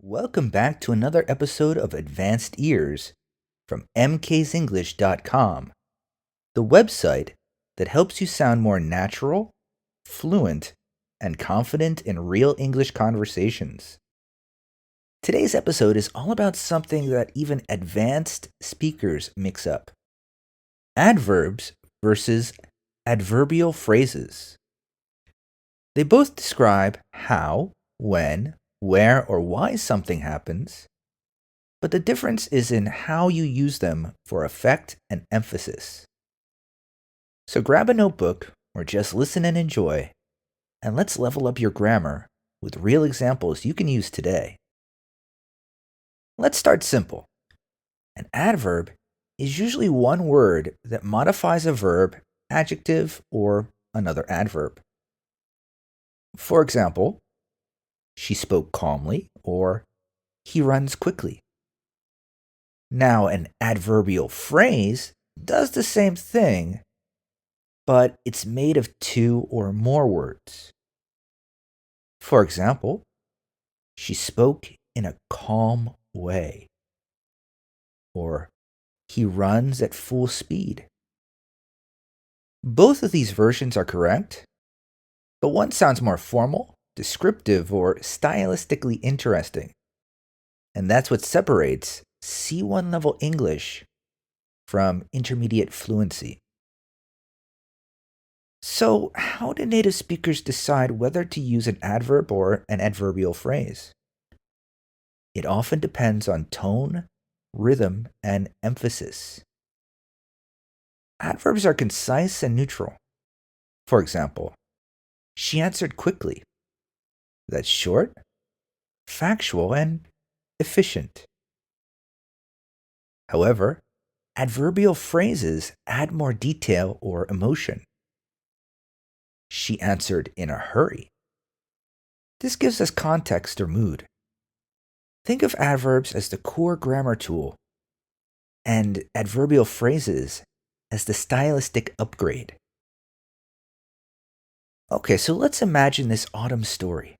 Welcome back to another episode of Advanced Ears from mksenglish.com, the website that helps you sound more natural, fluent, and confident in real English conversations. Today's episode is all about something that even advanced speakers mix up: adverbs versus adverbial phrases. They both describe how, when, where, or why something happens, but the difference is in how you use them for effect and emphasis. So grab a notebook or just listen and enjoy, and let's level up your grammar with real examples you can use today. Let's start simple. An adverb is usually one word that modifies a verb, adjective, or another adverb. For example, she spoke calmly, or he runs quickly. Now, an adverbial phrase does the same thing, but it's made of two or more words. For example, she spoke in a calm way, or he runs at full speed. Both of these versions are correct, but one sounds more formal, descriptive, or stylistically interesting. And that's what separates C1 level English from intermediate fluency. So, how do native speakers decide whether to use an adverb or an adverbial phrase? It often depends on tone, rhythm, and emphasis. Adverbs are concise and neutral. For example, she answered quickly. That's short, factual, and efficient. However, adverbial phrases add more detail or emotion. She answered in a hurry. This gives us context or mood. Think of adverbs as the core grammar tool and adverbial phrases as the stylistic upgrade. Okay, so let's imagine this autumn story.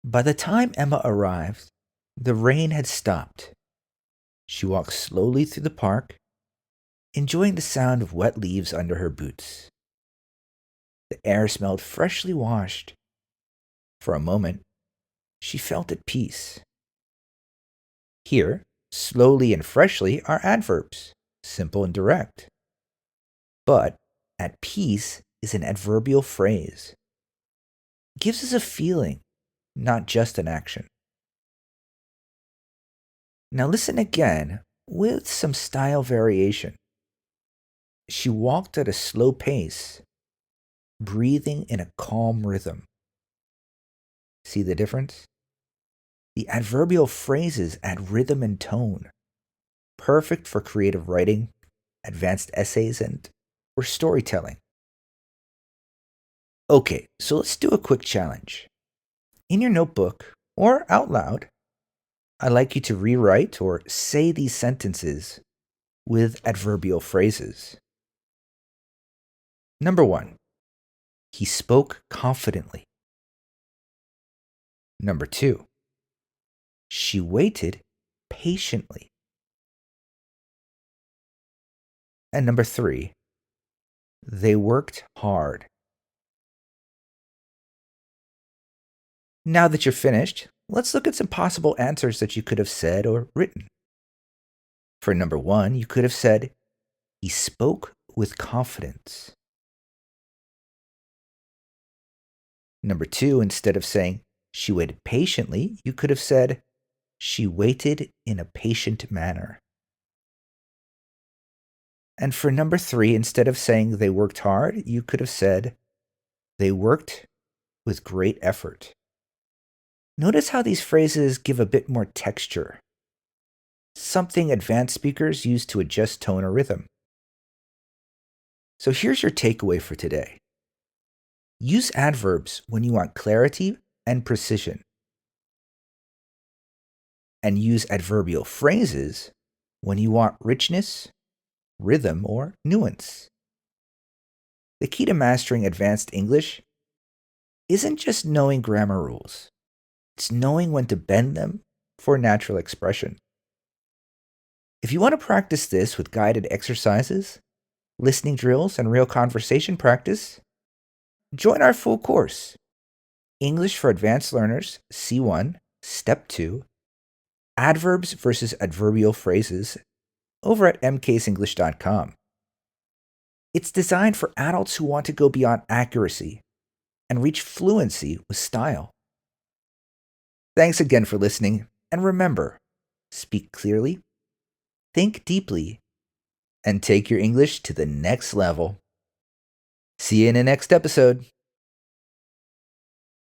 By the time Emma arrived, the rain had stopped. She walked slowly through the park, enjoying the sound of wet leaves under her boots. The air smelled freshly washed. For a moment, she felt at peace. Here, slowly and freshly are adverbs, simple and direct. But at peace is an adverbial phrase. It gives us a feeling, not just an action. Now listen again with some style variation. She walked at a slow pace, breathing in a calm rhythm. See the difference? The adverbial phrases add rhythm and tone, perfect for creative writing, advanced essays, or storytelling. Okay, so let's do a quick challenge. In your notebook or out loud, I'd like you to rewrite or say these sentences with adverbial phrases. Number 1, he spoke confidently. Number 2, she waited patiently. And number 3, they worked hard. Now that you're finished, let's look at some possible answers that you could have said or written. For number 1, you could have said, he spoke with confidence. Number 2, instead of saying, she waited patiently, you could have said, she waited in a patient manner. And for number 3, instead of saying they worked hard, you could have said, they worked with great effort. Notice how these phrases give a bit more texture, something advanced speakers use to adjust tone or rhythm. So here's your takeaway for today. Use adverbs when you want clarity and precision, and use adverbial phrases when you want richness, rhythm, or nuance. The key to mastering advanced English isn't just knowing grammar rules. It's knowing when to bend them for natural expression. If you want to practice this with guided exercises, listening drills, and real conversation practice, join our full course, English for Advanced Learners, C1, Step 2, Adverbs versus Adverbial Phrases, over at mksenglish.com. It's designed for adults who want to go beyond accuracy and reach fluency with style. Thanks again for listening, and remember, speak clearly, think deeply, and take your English to the next level. See you in the next episode.